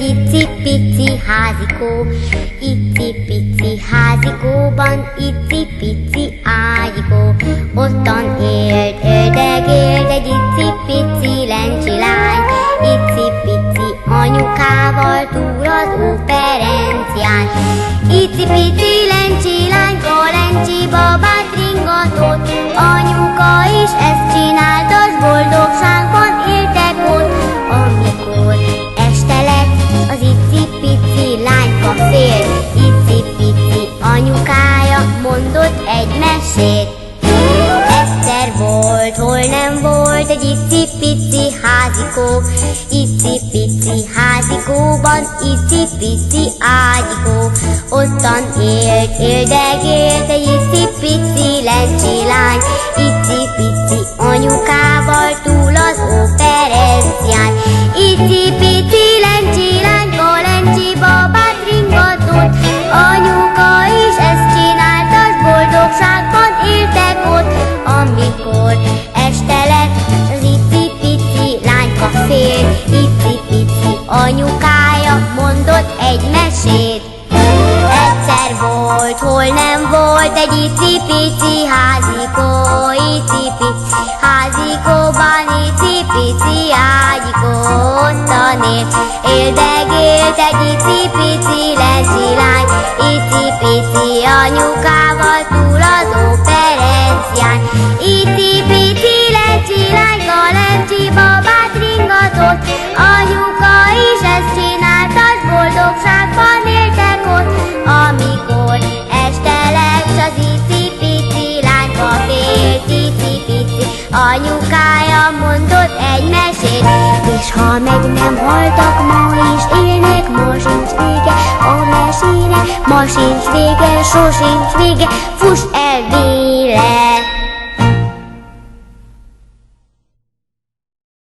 egy icipici házikó. Icipici házikóban icipici ágyikó. Ottan élt, öldögélt egy icipici lencsi lány. Icipici anyukával túl az óperencián. Icipici lencsi lányka lencsi babát ringatott. Anyuka is ezt csinálta, s boldogságban éltek ott. Amikor este lett, az icipici lányka fél. Icipici anyukája mondott egy mesét. Egyszer volt, hol nem volt egy icipici házikó. Icipici házikóban icipici ágyikó. Ottan élt, éldegélt egy icipici lencsi lány. Icipici anyukával túl az óperencián. Icipici lencsi lányka lencsi babát ringatott. Anyuka is ezt csinálta, s boldogságban éltek ott. Amikor este lett, az icipici lányka fél. Icipici anyukája mondott egy mesét. Egyszer volt, hol nem volt egy icipici házikó. Icipici házikóban icipici ágyikó. Ottan élt, éldegélt egy icipici lencsi lány. Icipici anyukával túl az óperencián. Icipici lencsi lányka lencsi babát ringatott. Anyuka is ezt csinálta, s boldogságban éltek ott. Amikor este lett, az icipici lányka félt. Icipici anyukája mondott egy mesét. És ha meg nem haltak, ma is élnek, ma sincs vége a mesének. Ma sincs vége, sosincs vége, fuss el véle.